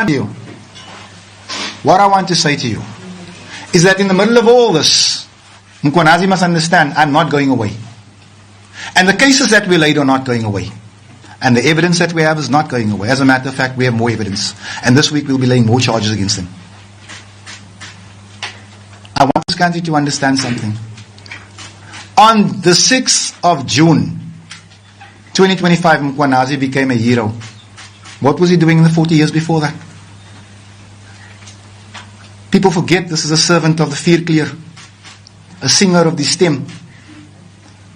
you, what I want to say to you is that in the middle of all this, Mkhwanazi must understand, I'm not going away. And the cases that we laid are not going away. And the evidence that we have is not going away. As a matter of fact, we have more evidence. And this week we'll be laying more charges against them. I want this country to understand something. On the 6th of June, 2025, Mkhwanazi became a hero. What was he doing in the 40 years before that? People forget this is a servant of the Vierkleur, a singer of the stem.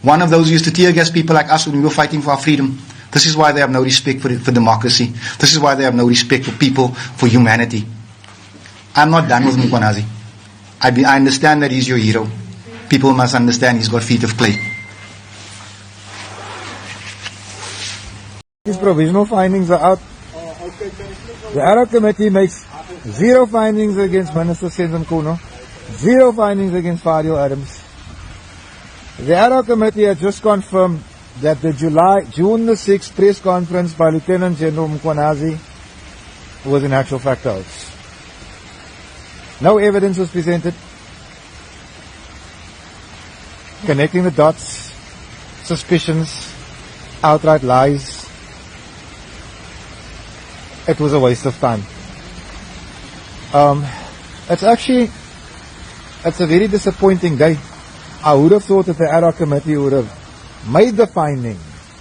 One of those who used to tear gas people like us when we were fighting for our freedom. This is why they have no respect for democracy. This is why they have no respect for people, for humanity. I'm not done with Mkhwanazi. I understand that he's your hero. People must understand he's got feet of clay. These provisional findings are out. The ad hoc committee makes 0 findings against Minister Senzo Mchunu, 0 findings against Fadil Adams. The ad hoc committee has just confirmed that the June the 6th press conference by Lieutenant General Mkhwanazi was in actual fact false. No evidence was presented connecting the dots, suspicions, outright lies. It was a waste of time. It's a very disappointing day. I would have thought that the ad hoc committee would have made the finding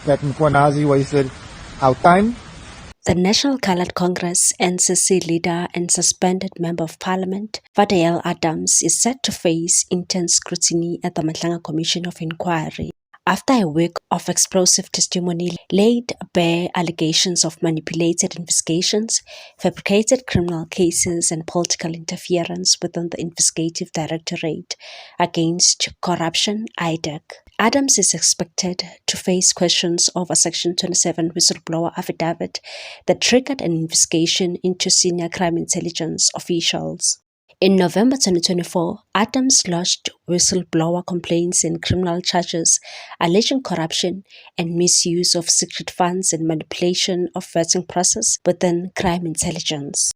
that Mkhwanazi wasted our time. The National Coloured Congress NCC leader and suspended Member of Parliament Fadil Adams is set to face intense scrutiny at the Matlanga Commission of Inquiry after a week of explosive testimony laid bare allegations of manipulated investigations, fabricated criminal cases and political interference within the Investigative Directorate against Corruption (IDEC). Adams is expected to face questions over Section 27 whistleblower affidavit that triggered an investigation into senior crime intelligence officials. In November 2024, Adams lodged whistleblower complaints and criminal charges alleging corruption and misuse of secret funds and manipulation of vetting process within crime intelligence.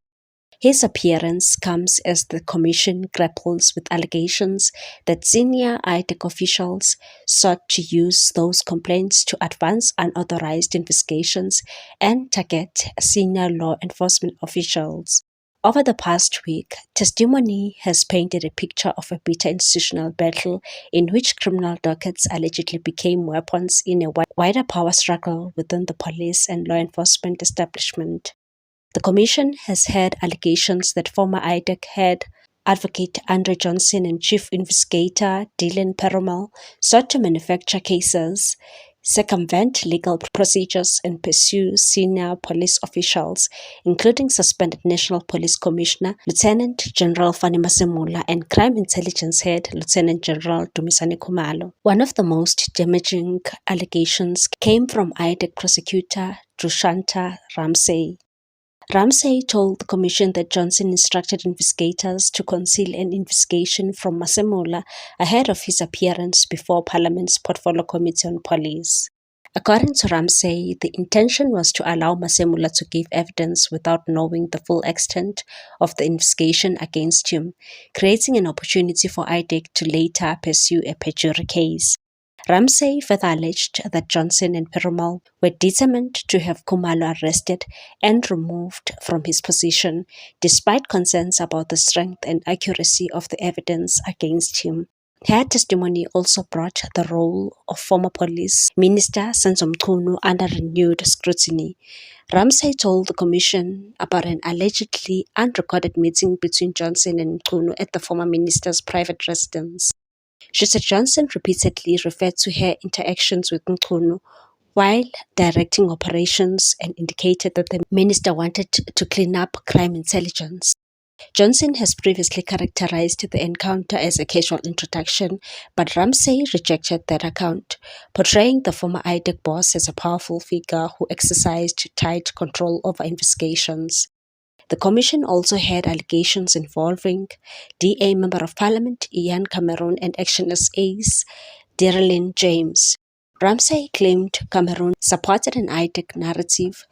His appearance comes as the Commission grapples with allegations that senior IDEC officials sought to use those complaints to advance unauthorized investigations and target senior law enforcement officials. Over the past week, testimony has painted a picture of a bitter institutional battle in which criminal dockets allegedly became weapons in a wider power struggle within the police and law enforcement establishment. The Commission has had allegations that former IDEC head Advocate Andre Johnson and Chief Investigator Dylan Perumal sought to manufacture cases, circumvent legal procedures and pursue senior police officials, including suspended National Police Commissioner Lieutenant General Fanny Masemula and Crime Intelligence Head Lieutenant General Dumisani Khumalo. One of the most damaging allegations came from IDEC prosecutor Dushanta Ramsey. Ramsey told the Commission that Johnson instructed investigators to conceal an investigation from Masemula ahead of his appearance before Parliament's Portfolio Committee on Police. According to Ramsey, the intention was to allow Masemula to give evidence without knowing the full extent of the investigation against him, creating an opportunity for IDEC to later pursue a perjury case. Ramsey further alleged that Johnson and Perumal were determined to have Khumalo arrested and removed from his position, despite concerns about the strength and accuracy of the evidence against him. Her testimony also brought the role of former police minister Senzo Mchunu under renewed scrutiny. Ramsey told the Commission about an allegedly unrecorded meeting between Johnson and Mchunu at the former minister's private residence. She said Johnson repeatedly referred to her interactions with Mchunu while directing operations and indicated that the minister wanted to clean up crime intelligence. Johnson has previously characterized the encounter as a casual introduction, but Ramsey rejected that account, portraying the former IDEC boss as a powerful figure who exercised tight control over investigations. The Commission also had allegations involving DA Member of Parliament Ian Cameron and Action SA's Darylin James. Ramsey claimed Cameron supported an IDEC narrative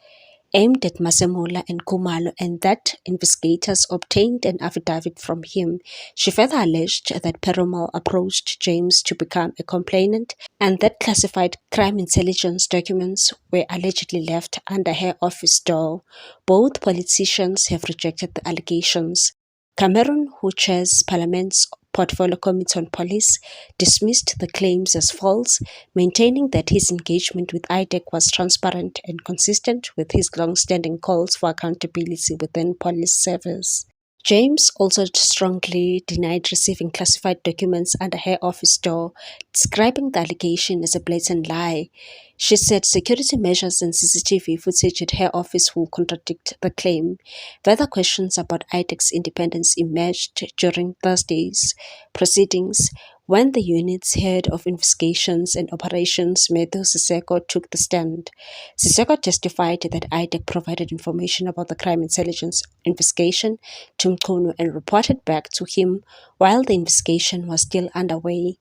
aimed at Masemola and Kumalo, and that investigators obtained an affidavit from him. She further alleged that Perumal approached James to become a complainant and that classified crime intelligence documents were allegedly left under her office door. Both politicians have rejected the allegations. Cameron, who chairs Parliament's Portfolio Committee on Police, dismissed the claims as false, maintaining that his engagement with IDEC was transparent and consistent with his long-standing calls for accountability within police service. James also strongly denied receiving classified documents under her office door, describing the allegation as a blatant lie. She said security measures and CCTV footage at her office will contradict the claim. Further questions about IDEC's independence emerged during Thursday's proceedings, when the unit's head of investigations and operations, Matthew Siseko, took the stand. Siseko testified that IDEC provided information about the crime intelligence investigation to Mchunu and reported back to him while the investigation was still underway.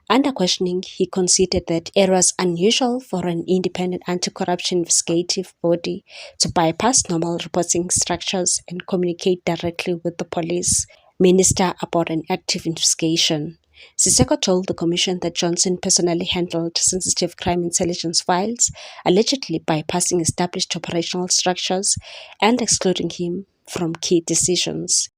Under questioning, he conceded that it was unusual for an independent anti-corruption investigative body to bypass normal reporting structures and communicate directly with the police minister about an active investigation. Siseko told the commission that Johnson personally handled sensitive crime intelligence files, allegedly bypassing established operational structures and excluding him from key decisions.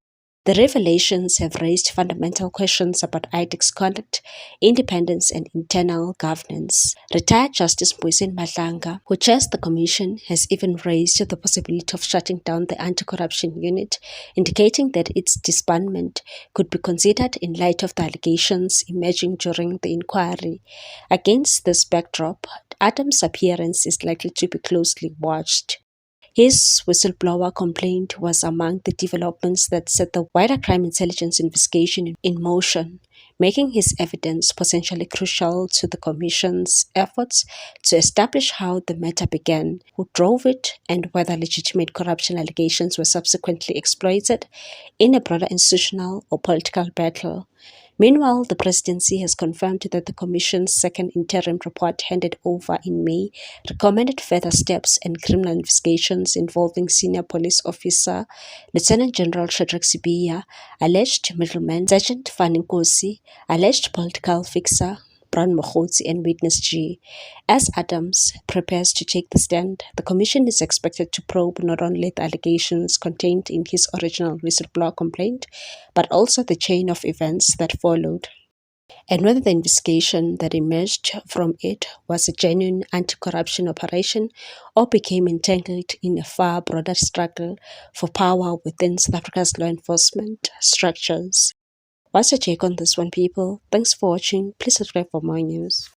The revelations have raised fundamental questions about IDEC's conduct, independence, and internal governance. Retired Justice Mboiseni Madlanga, who chairs the commission, has even raised the possibility of shutting down the anti-corruption unit, indicating that its disbandment could be considered in light of the allegations emerging during the inquiry. Against this backdrop, Adams' appearance is likely to be closely watched. His whistleblower complaint was among the developments that set the wider crime intelligence investigation in motion, making his evidence potentially crucial to the Commission's efforts to establish how the matter began, who drove it, and whether legitimate corruption allegations were subsequently exploited in a broader institutional or political battle. Meanwhile, the presidency has confirmed that the Commission's second interim report, handed over in May, recommended further steps and criminal investigations involving senior police officer Lieutenant General Shadrack Sibiya, alleged middleman Sergeant Fanny Nkosi, alleged political fixer Bran Mokhotsi, and Witness G. As Adams prepares to take the stand, the Commission is expected to probe not only the allegations contained in his original whistleblower complaint, but also the chain of events that followed, and whether the investigation that emerged from it was a genuine anti-corruption operation or became entangled in a far broader struggle for power within South Africa's law enforcement structures. What's your take on this one, people? Thanks for watching. Please subscribe for more news.